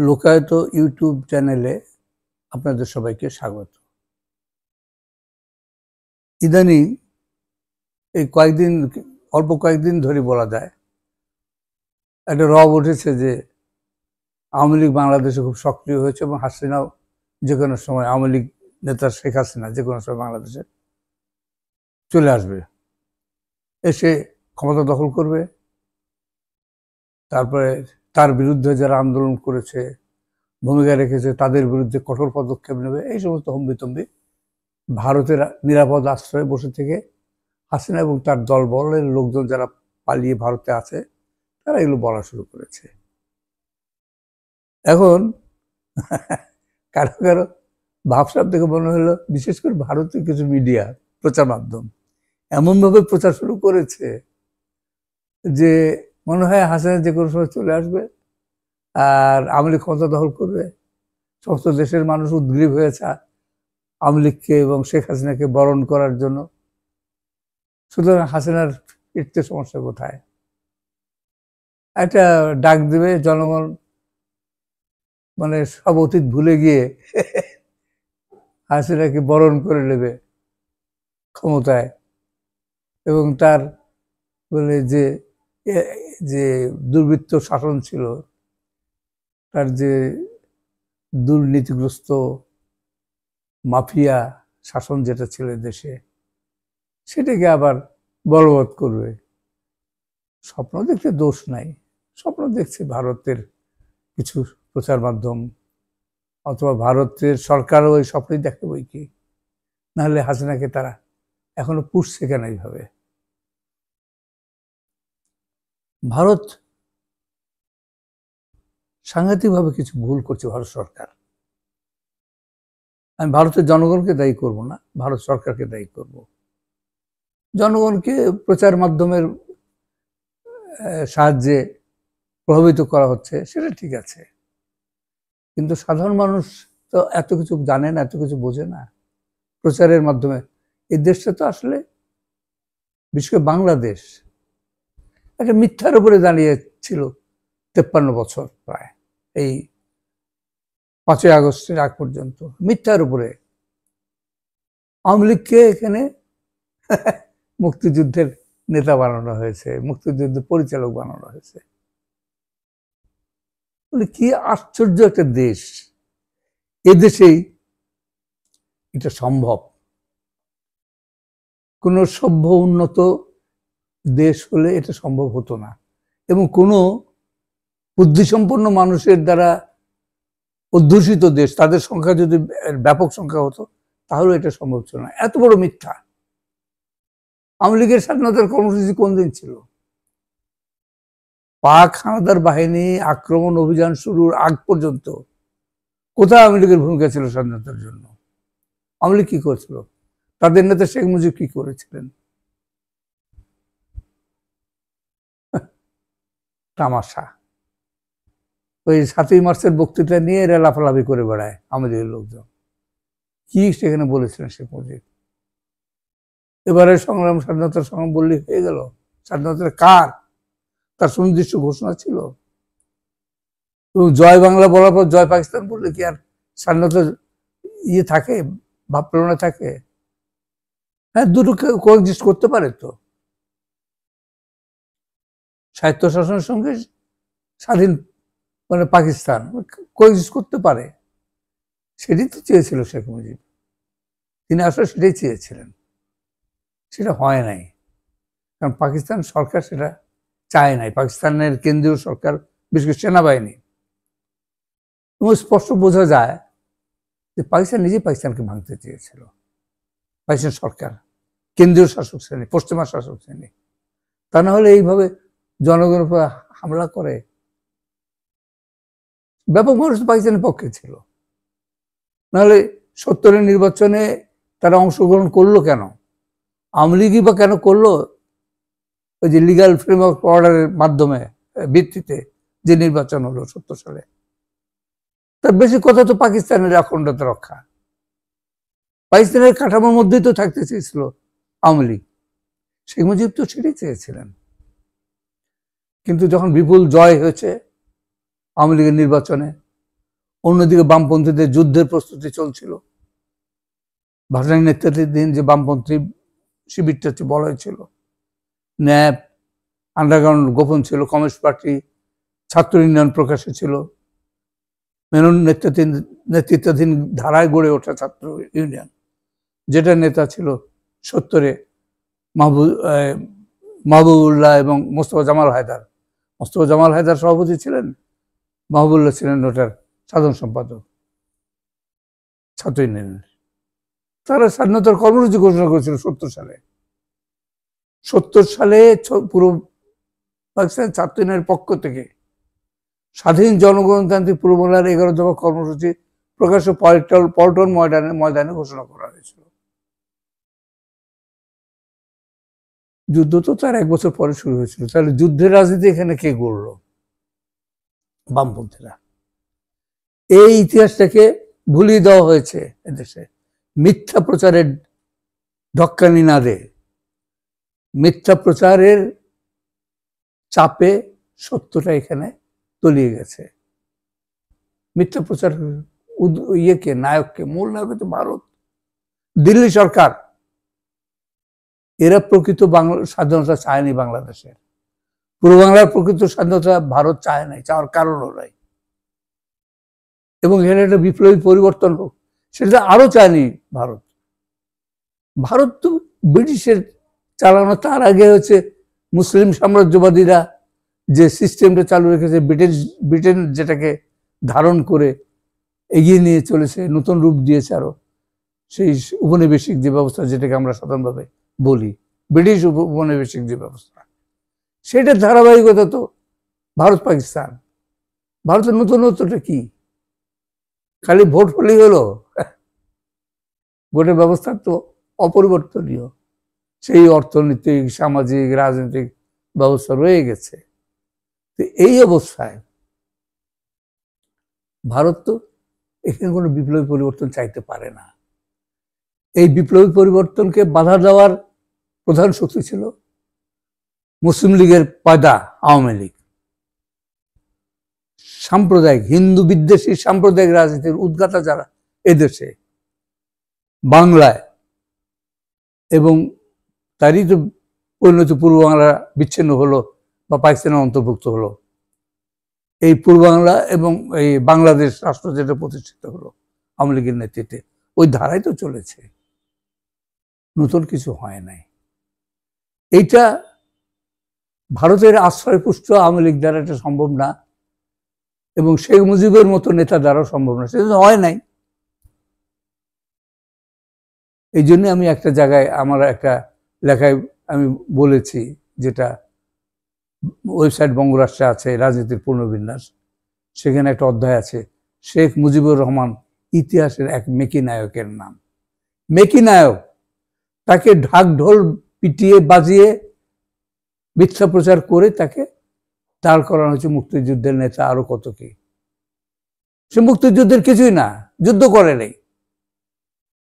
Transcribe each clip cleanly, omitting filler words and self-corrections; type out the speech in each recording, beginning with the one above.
লোকায়ত YouTube চ্যানেলে আপনাদের সবাইকে স্বাগত। ইদানিং এই অল্প কয়েকদিন ধরে বলা যায় একটা রব উঠেছে যে আওয়ামী লীগ বাংলাদেশে খুব সক্রিয় হয়েছে এবং হাসিনাও যে কোনো সময়, আওয়ামী লীগ নেতা শেখ হাসিনা যে কোনো সময় বাংলাদেশে চলে আসবে, এসে ক্ষমতা দখল করবে, তারপরে তার বিরুদ্ধে যারা আন্দোলন করেছে, ভূমিকা রেখেছে, তাদের বিরুদ্ধে কঠোর পদক্ষেপ নেবে। এই সমস্ত হম্বিতম্বি ভারতের নিরাপদ আশ্রয়ে বসে থেকে হাসিনা এবং তার দলবলের লোকজন যারা পালিয়ে ভারতে আছে তারা এগুলো বলা শুরু করেছে। এখন কারো কারো ভাবসাব থেকে মনে হলো, বিশেষ করে ভারতের কিছু মিডিয়া প্রচার মাধ্যম এমনভাবে প্রচার শুরু করেছে যে মনে হয় হাসিনা যে কোনো সময় চলে আসবে আর আওয়ামী লীগ ক্ষমতা দখল করবে। সমস্ত দেশের মানুষ উদ্গ্রীব হয়েছে আওয়ামী লীগকে এবং শেখ হাসিনাকে বরণ করার জন্য। সুতরাং হাসিনার ফিরতে সমস্যা কোথায়? একটা ডাক দেবে, জনগণ মানে সব অতীত ভুলে গিয়ে হাসিনাকে বরণ করে নেবে ক্ষমতায়, এবং তার বলে যে যে দুর্বৃত্ত শাসন ছিল, তার যে দুর্নীতিগ্রস্ত মাফিয়া শাসন যেটা ছিল দেশে, সেটাকে আবার বলবৎ করবে। স্বপ্ন দেখতে দোষ নাই, স্বপ্ন দেখছে ভারতের কিছু প্রচার মাধ্যম, অথবা ভারতের সরকারও ওই স্বপ্নই দেখতে বই কি, নাহলে হাসিনাকে তারা এখনো পুষছে কেন এইভাবে? ভারত সাংঘাতিকভাবে কিছু ভুল করছে ভারত সরকার। আমি ভারতের জনগণকে দায়ী করব না, ভারত সরকারকে দায়ী করব। জনগণকে প্রচার মাধ্যমের সাহায্যে প্রভাবিত করা হচ্ছে, সেটা ঠিক আছে, কিন্তু সাধারণ মানুষ তো এত কিছু জানে না, এত কিছু বোঝে না। প্রচারের মাধ্যমে এই দেশটা তো আসলে, বিশেষ করে বাংলাদেশ, একটা মিথ্যার উপরে দাঁড়িয়েছিল 53 বছর প্রায়, এই 5ই আগস্টের আগ পর্যন্ত মিথ্যার উপরে। আওয়ামী লীগকে এখানে মুক্তিযুদ্ধের নেতা বানানো হয়েছে, মুক্তিযুদ্ধের পরিচালক বানানো হয়েছে। কি আশ্চর্য একটা দেশ! এদেশেই এটা সম্ভব। কোন সভ্য উন্নত দেশ হলে এটা সম্ভব হতো না, এবং কোনো বুদ্ধিসম্পন্ন মানুষের দ্বারা অধ্যুষিত দেশ, তাদের সংখ্যা যদি ব্যাপক সংখ্যা হতো তাহলে এটা সম্ভব ছিল না। এত বড় মিথ্যা! আওয়ামী লীগের স্বাধীনতার কর্মসূচি কোন দিন ছিল? পাক হানাদার বাহিনী আক্রমণ অভিযান শুরুর আগ পর্যন্ত কোথায় আওয়ামী লীগের ভূমিকা ছিল স্বাধীনতার জন্য? আওয়ামী লীগ কি করেছিল? তাদের নেতা শেখ মুজিব কি করেছিলেন? তামাশা। ওই 7ই মার্চের বক্তৃতা নিয়ে এরা লাফালাফি করে বেড়ায় আওয়ামী লীগের লোকজন। কি সেখানে বলেছিলেন শেখ মুজিব? এবারে সংগ্রাম, স্বাধীনতার সংগ্রাম বললে হয়ে গেল? স্বাধীনতার কার? তার সুনির্দিষ্ট ঘোষণা ছিল। এবং জয় বাংলা বলার পর জয় পাকিস্তান বললে কি আর স্বাধীনতার থাকে, ভাব প্রেরণা থাকে? হ্যাঁ, দুটোকে কোএক্সিস্ট করতে পারে তো। স্বায়ত্ত শাসনের সঙ্গে স্বাধীন পাকিস্তান কোএক্সিস্ট করতে পারে। সেটাই তো চেয়েছিল শেখ মুজিব, তিনি আসলে সেটাই চেয়েছিলেন। সেটা হয় নাই, কারণ পাকিস্তান সরকার সেটা চায় নাই। পাকিস্তানের কেন্দ্রীয় সরকার, বিশেষ করে সেনাবাহিনী, এবং স্পষ্ট বোঝা যায় যে পাকিস্তান নিজে পাকিস্তানকে ভাঙতে চেয়েছিল। পাকিস্তান সরকার, কেন্দ্রীয় শাসক শ্রেণী, পশ্চিমা শাসক শ্রেণী, তা না হলে এইভাবে জনগণের উপর হামলা করে? ব্যাপক মানুষ পাকিস্তানের পক্ষে ছিল, নাহলে 70-এর নির্বাচনে তারা অংশগ্রহণ করলো কেন? আওয়ামী লীগই বা কেন করলো? ওই যে লিগাল ফ্রেমওয়ার্ক অর্ডারের মাধ্যমে, ভিত্তিতে যে নির্বাচন হলো 70 সালে, তার বেশি কথা তো পাকিস্তানের অখণ্ডতা রক্ষা। পাকিস্তানের কাঠামোর মধ্যেই তো থাকতে চেয়েছিল আওয়ামী লীগ। শেখ মুজিব তো সেটাই চেয়েছিলেন। কিন্তু যখন বিপুল জয় হয়েছে আওয়ামী লীগের নির্বাচনে, অন্যদিকে বামপন্থীদের যুদ্ধের প্রস্তুতি চলছিল। ভাসানীর নেতৃত্বাধীন যে বামপন্থী শিবিরটা বলয় ছিল, ন্যাপ, আন্ডারগ্রাউন্ড গোপন ছিল, কমিউনিস্ট পার্টি, ছাত্র ইউনিয়ন প্রকাশে ছিল, মেনন নেতৃত্বাধীন ধারায় গড়ে ওঠা ছাত্র ইউনিয়ন, যেটা নেতা ছিল 70-এ মাহবুবুল্লাহ এবং মোস্তফা জামাল হায়দার। মোস্তফা জামাল হায়দার সভাপতি ছিলেন, মাহবুবুল্লাহ ছিলেন ওটার সাধারণ সম্পাদক ছাত্র ইউনিয়নের। তারা স্বাধীনতার কর্মসূচি ঘোষণা করেছিল 70 সালে পুরো পাকিস্তান ছাত্র ইউনিয়নের পক্ষ থেকে স্বাধীন জনগণতান্ত্রিক পূর্ব বাংলার 11 দফা কর্মসূচি প্রকাশ্য পল্টন ময়দানে ঘোষণা করা হয়েছিল। যুদ্ধ তো তার 1 বছর পরে শুরু হয়েছিল। তাহলে যুদ্ধের রাজনীতি এখানে কে গড়ল? বামপন্থীরা। এই ইতিহাসটাকে ভুলিয়ে দেওয়া হয়েছে এদেশে মিথ্যা প্রচারের ঢক্কানি না দে, মিথ্যা প্রচারের চাপে সত্যটা এখানে তলিয়ে গেছে। মিথ্যা প্রচার নায়ককে, মূল নায়ক তো ভারত, দিল্লি সরকার। এরা প্রকৃত স্বাধীনতা চায়নি বাংলাদেশের। পূর্ব বাংলার প্রকৃত স্বাধীনতা ভারত চায় নাই, চাওয়ার কারণও নাই। এবং এখানে একটা বিপ্লবী পরিবর্তন হোক সেটা আরো চায়নি ভারত। ভারত তো ব্রিটিশের চালানো, তার আগে হচ্ছে মুসলিম সাম্রাজ্যবাদীরা যে সিস্টেমটা চালু রেখেছে, ব্রিটেন যেটাকে ধারণ করে এগিয়ে নিয়ে চলেছে, নতুন রূপ দিয়েছে আরো, সেই উপনিবেশিক যে ব্যবস্থা যেটাকে আমরা সাধারণভাবে বলি ব্রিটিশ উপনিবেশিক যে ব্যবস্থা, সেটার ধারাবাহিকতা তো ভারত পাকিস্তান। ভারতের নতুনত্বটা কি? খালি ভোট হলেই হলো? ভোটের ব্যবস্থা তো অপরিবর্তনীয়, সেই অর্থনৈতিক, সামাজিক, রাজনৈতিক ব্যবস্থা রয়ে গেছে। এই অবস্থায় ভারত তো এখানে কোনো বিপ্লবী পরিবর্তন চাইতে পারে না। এই বিপ্লবী পরিবর্তনকে বাধা দেওয়ার প্রধান শক্তি ছিল মুসলিম লীগের পয়দা আওয়ামী লীগ। সাম্প্রদায়িক, হিন্দু বিদ্বেষী সাম্প্রদায়িক রাজনীতির উদ্গাতা যারা এদেশে, বাংলায়, এবং তারই তো পরিণতি পূর্ব বাংলা বিচ্ছিন্ন হলো বা পাকিস্তানের অন্তর্ভুক্ত হলো। এই পূর্ব বাংলা এবং এই বাংলাদেশ রাষ্ট্র যেটা প্রতিষ্ঠিত হলো আওয়ামী লীগের নেতৃত্বে, ওই ধারাই তো চলেছে, নতুন কিছু হয় নাই। এইটা ভারতের আশ্রয়পুষ্ট আওয়ামী লীগ দ্বারা এটা সম্ভব না, এবং শেখ মুজিবের মতো নেতা দ্বারাও সম্ভব না, সেটা হয় নাই। এই জন্য আমি একটা জায়গায় আমার একটা লেখায় আমি বলেছি, যেটা ওয়েবসাইট বঙ্গরাষ্ট্রে আছে, রাজনীতির পুনর্বিন্যাস, সেখানে একটা অধ্যায় আছে শেখ মুজিবুর রহমান ইতিহাসের এক মেকি নায়কের নাম। মেকি নায়ক, তাকে ঢাক ঢোল পিটিয়ে বাজিয়ে মিথ্যা প্রচার করে তাকে দাঁড় করানো হয়েছে মুক্তিযুদ্ধের নেতা, আরো কত কি। সে মুক্তিযুদ্ধের কিছুই না, যুদ্ধ করে নেই,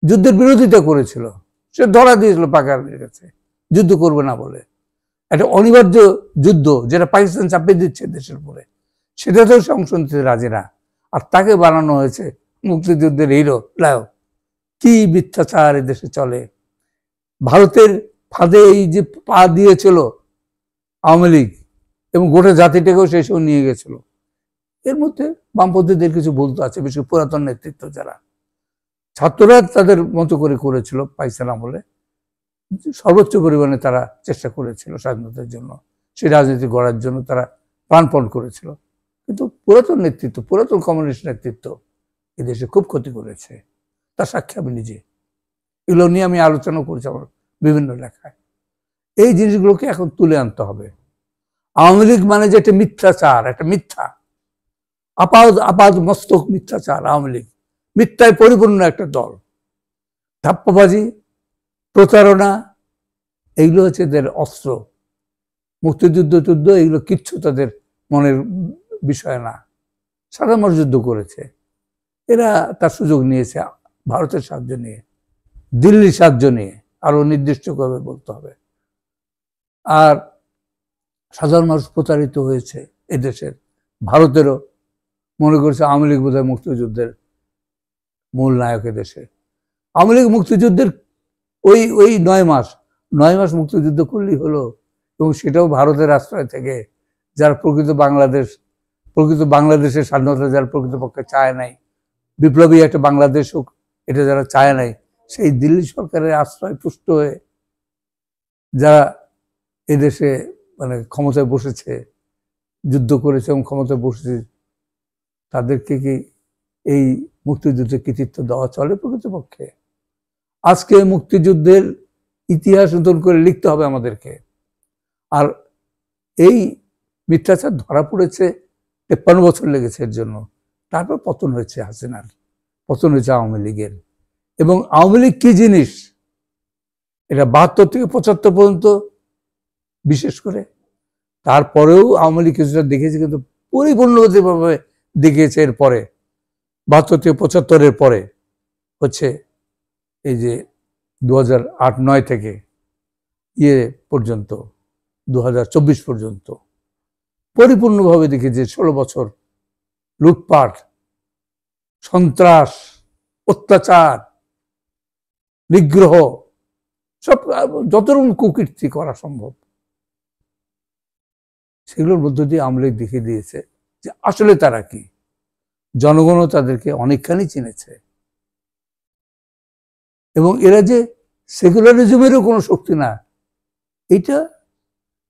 যুদ্ধের বিরোধিতা করেছিল, সে ধরা দিয়েছিল পাকিস্তানের কাছে যুদ্ধ করবে না বলে। একটা অনিবার্য যুদ্ধ যেটা পাকিস্তান চাপিয়ে দিচ্ছে দেশের উপরে, সেটাতেও সে অংশ নিতে রাজি না, আর তাকে বানানো হয়েছে মুক্তিযুদ্ধের হিরো নায়ক। কি মিথ্যাচার দেশে চলে! ভারতের ফাঁদে এই যে পা দিয়েছিল আওয়ামী লীগ এবং গোটা জাতিটাকেও সেই সব নিয়ে গেছিল, এর মধ্যে বামপন্থীদের কিছু ভুল তো আছে, বিশেষ পুরাতন নেতৃত্ব যারা, ছাত্ররা তাদের মতো করে করেছিল পাকিস্তান আমলে, সর্বোচ্চ পরিমাণে তারা চেষ্টা করেছিল স্বাধীনতার জন্য, সেই রাজনীতি গড়ার জন্য তারা প্রাণপণ করেছিল। কিন্তু পুরাতন নেতৃত্ব, পুরাতন কমিউনিস্ট নেতৃত্ব এদেশে খুব ক্ষতি করেছে, তার সাক্ষী আমি নিজে। এগুলো নিয়ে আমি আলোচনা করেছি আমার বিভিন্ন লেখায়। এই জিনিসগুলোকে এখন তুলে আনতে হবে। আওয়ামী লীগ মানে যে একটা মিথ্যাচার, একটা মিথ্যা, আপাদ মস্তক মিথ্যাচার। আওয়ামী লীগ মিথ্যায় পরিপূর্ণ একটা দল। ধাপ্পাবাজি, প্রতারণা, এইগুলো হচ্ছে এদের অস্ত্র। মুক্তিযুদ্ধ যুদ্ধ এগুলো কিচ্ছু তাদের মনের বিষয় না। সাধারণ মানুষ যুদ্ধ করেছে, এরা তার সুযোগ নিয়েছে ভারতের সাহায্য নিয়ে, দিল্লির সাহায্য নিয়ে, আরো নির্দিষ্টভাবে বলতে হবে। আর সাধারণ মানুষ প্রতারিত হয়েছে এদেশের, ভারতেরও মনে করছে আওয়ামী লীগ বোধহয় মুক্তিযুদ্ধের মূল নায়ক দেশে। আওয়ামী লীগ মুক্তিযুদ্ধের ওই ওই 9 মাস মুক্তিযুদ্ধ করলেই হলো, এবং সেটাও ভারতের আশ্রয় থেকে, যার প্রকৃত বাংলাদেশের স্বাধীনতা যারা প্রকৃতপক্ষে চায় নাই, বিপ্লবী একটা বাংলাদেশ হোক এটা যারা চায় নাই, সেই দিল্লি সরকারের আশ্রয় পুষ্ট হয়ে যারা এদেশে মানে ক্ষমতায় বসেছে, যুদ্ধ করেছে এবং ক্ষমতায় বসেছে, তাদেরকে কি এই মুক্তিযুদ্ধের কৃতিত্ব দেওয়া চলে প্রকৃতপক্ষে? আজকে মুক্তিযুদ্ধের ইতিহাস নতুন করে লিখতে হবে আমাদেরকে। আর এই মিথ্যাচার ধরা পড়েছে, 53 বছর লেগেছে এর জন্য। তারপর পতন হয়েছে হাসিনার, পতন হয়েছে আওয়ামী লীগের। এবং আওয়ামী লীগ কি জিনিস এটা 72 থেকে 75 পর্যন্ত বিশেষ করে, তারপরেও আওয়ামী লীগ কিছুটা দেখেছে, কিন্তু পরিপূর্ণভাবে দেখিয়েছে এরপরে 72 থেকে 75-এর পরে হচ্ছে এই যে 2008-9 থেকে পর্যন্ত 2024 পর্যন্ত পরিপূর্ণভাবে দেখেছে। 16 বছর লুটপাট, সন্ত্রাস, অত্যাচার, নিগ্রহ, সব যত রকম কুকীর্তি করা সম্ভব সেগুলোর মধ্য দিয়ে আওয়ামী লীগ দেখিয়ে দিয়েছে যে আসলে তারা কি। জনগণও তাদেরকে অনেকখানি চিনেছে, এবং এরা যে সেকুলারিজমেরও কোনো শক্তি না এটা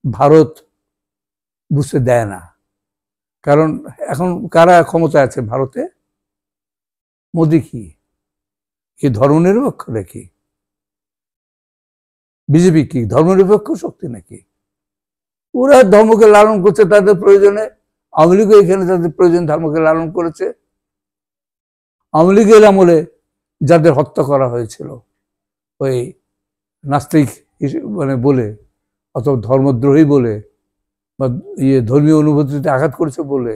ভারত বুঝতে দেয় না। কারণ এখন কারা ক্ষমতা আছে ভারতে? মোদি কি ধর্মনিরপেক্ষ নাকি? বিজেপি কি ধর্মনিরপেক্ষ শক্তি নাকি? ওরা ধর্মকে লালন করছে তাদের প্রয়োজনে। আওয়ামী লীগও এখানে তাদের প্রয়োজন ধর্মকে লালন করেছে। আওয়ামী লীগের আমলে যাদের হত্যা করা হয়েছিল ওই নাস্তিক মানে বলে, অথবা ধর্মদ্রোহী বলে, বা ধর্মীয় অনুভূতিতে আঘাত করেছে বলে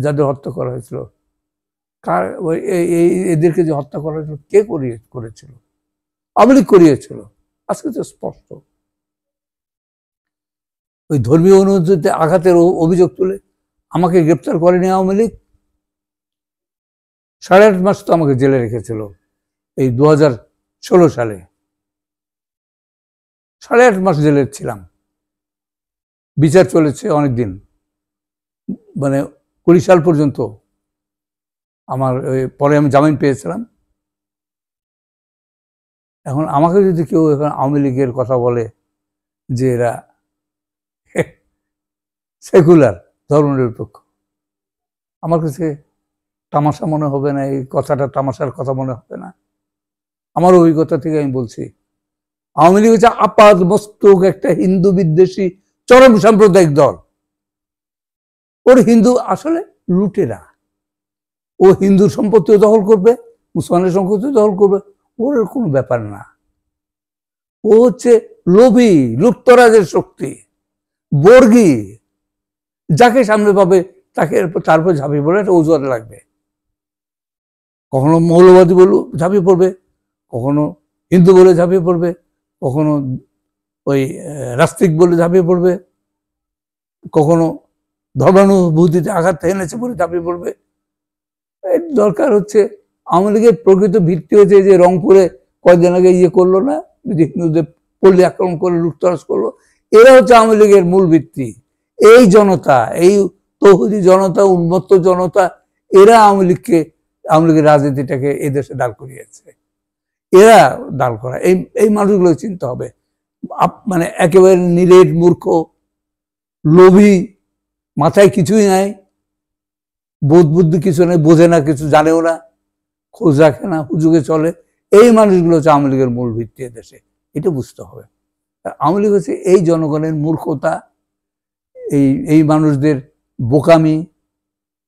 যাদের হত্যা করা হয়েছিল, এদেরকে যে হত্যা করা হয়েছিল কে করেছিল? আওয়ামী লীগ করিয়েছিল। আজকে তো স্পষ্ট। ওই ধর্মীয় অনুভূতিতে আঘাতের অভিযোগ তুলে আমাকে গ্রেপ্তার করেনি আওয়ামী লীগ। 8.5 মাস তো আমাকে জেলে রেখেছিল এই 2016 সালে। 8.5 মাস জেলে ছিলাম, বিচার চলেছে অনেকদিন, মানে 20 সাল পর্যন্ত। আমার পরে আমি জামিন পেয়েছিলাম। এখন আমাকে যদি কেউ এখন আওয়ামী লীগের কথা বলে যে এরা সেকুলার, ধর্মনিরপেক্ষ, আমার কাছে তামাশা মনে হবে না, এই কথাটা তামাশার কথা মনে হবে না। আমার অভিজ্ঞতা থেকে আমি বলছি, আওয়ামী লীগ হচ্ছে আপাত মস্তক একটা হিন্দু বিদ্বেষী চরম সাম্প্রদায়িক দল। ওর হিন্দু আসলে লুটেরা। ও হিন্দুর সম্পত্তিও দখল করবে, মুসলমানের সম্পত্তিও দখল করবে, ওর কোনো ব্যাপার না। ও হচ্ছে লোভী, লুপ্তরাজের শক্তি, বর্গী। যাকে সামনে পাবে তারপর ঝাঁপিয়ে পড়ে একটা অজুহাত লাগবে। কখনো মৌলবাদী বলে ঝাঁপিয়ে পড়বে, কখনো হিন্দু বলে ঝাঁপিয়ে পড়বে, কখনো ওই নাস্তিক বলে ঝাঁপিয়ে পড়বে, কখনো ধর্মানুভূতিতে আঘাত এনেছে বলে ঝাঁপিয়ে পড়বে। এর দরকার হচ্ছে আওয়ামী লীগের প্রকৃত ভিত্তি হচ্ছে যে রংপুরে কয়েকদিন আগে করলো না, হিন্দুদের পল্লী আক্রমণ করে লুটতরাজ করলো, এরা হচ্ছে আওয়ামী লীগের মূল ভিত্তি। এই জনতা, এই তৌহিদি জনতা, উন্মত্ত জনতা, এরা আওয়ামী লীগের রাজনীতিটাকে এদেশে দাঁড় করিয়েছে। এরা দাঁড় করা, এই মানুষগুলো চিনতে হবে। মানে একেবারে নিরেট মূর্খ, লোভী, মাথায় কিছুই নাই, বোধ বুদ্ধি কিছু নেই, বোঝে না কিছু, জানেও না, খোঁজ রাখে না, হুজুগে চলে। এই মানুষগুলো হচ্ছে আওয়ামী লীগের মূল ভিত্তি দেশে, এটা বুঝতে হবে। আওয়ামী লীগ হচ্ছে এই জনগণের মূর্খতা, এই মানুষদের বোকামি,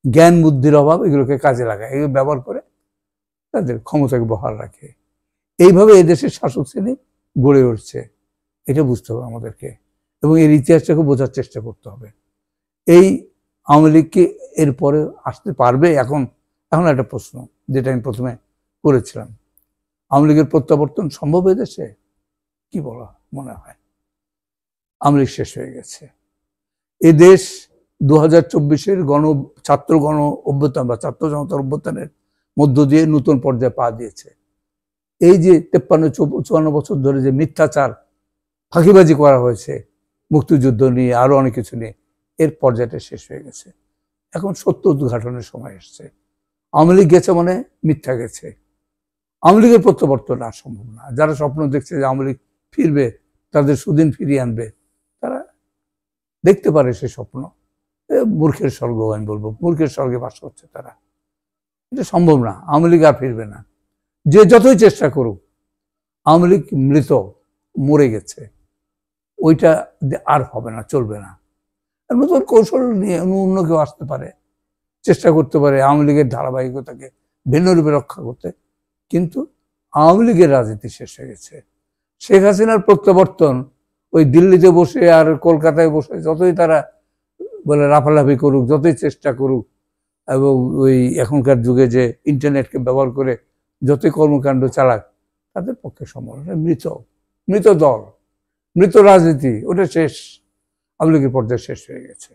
জ্ঞান বুদ্ধির অভাব, এগুলোকে কাজে লাগায়, এগুলো ব্যবহার করে তাদের ক্ষমতাকে বহাল রাখে। এইভাবে এদেশের শাসক শ্রেণী গড়ে উঠছে, এটা বুঝতে হবে আমাদেরকে, এবং এর ইতিহাসটাকে বোঝার চেষ্টা করতে হবে। এই আওয়ামী লীগ কি এরপরে আসতে পারবে? এখন একটা প্রশ্ন যেটা আমি প্রথমে করেছিলাম, আওয়ামী লীগের প্রত্যাবর্তন সম্ভব এদেশে? কি বলা মনে হয়? আওয়ামী লীগ শেষ হয়ে গেছে। এদেশ 2024-এর ছাত্র গণ অভ্যুত্থান বা ছাত্র জনতার অভ্যুত্থানের মধ্য দিয়ে নতুন পর্যায়ে পা দিয়েছে। এই যে 53-54 বছর ধরে যে মিথ্যাচার ফাঁকিবাজি করা হয়েছে মুক্তিযুদ্ধ নিয়ে আরো অনেক কিছু নিয়ে, এর পর্যায়টা শেষ হয়ে গেছে। এখন সত্য উদ্ঘাটনের সময় এসছে। আওয়ামী লীগ গেছে মানে মিথ্যা গেছে। আওয়ামী লীগের প্রত্যাবর্তন আর সম্ভব না। যারা স্বপ্ন দেখছে যে আওয়ামী লীগ ফিরবে, তাদের সুদিন ফিরিয়ে আনবে, তারা দেখতে পারে সে স্বপ্ন। মূর্খের স্বর্গ, আমি বলবো মূর্খের স্বর্গে বাস করছে তারা। এটা সম্ভব না, আওয়ামী লীগ আর ফিরবে না। যে যতই চেষ্টা করুক, আওয়ামী লীগ মৃত, মরে গেছে, ওইটা আর হবে না, চলবে না। নতুন কৌশল নিয়ে অন্য কেউ আসতে পারে, চেষ্টা করতে পারে আওয়ামী লীগের ধারাবাহিকতাকে ভিন্ন রূপে রক্ষা করতে, কিন্তু আওয়ামী লীগের রাজনীতি শেষ হয়ে গেছে। শেখ হাসিনার প্রত্যাবর্তন ওই দিল্লিতে বসে আর কলকাতায় বসে যতই তারা বলে লাফালাফি করুক, যতই চেষ্টা করুক, এবং ওই এখনকার যুগে যে ইন্টারনেটকে ব্যবহার করে যতই কর্মকাণ্ড চালাক, তাদের পক্ষে সম্ভব। মৃত দল, মৃত রাজনীতি, ওটা শেষ, আওয়ামী লীগের পর্যায়ে শেষ হয়ে গেছে।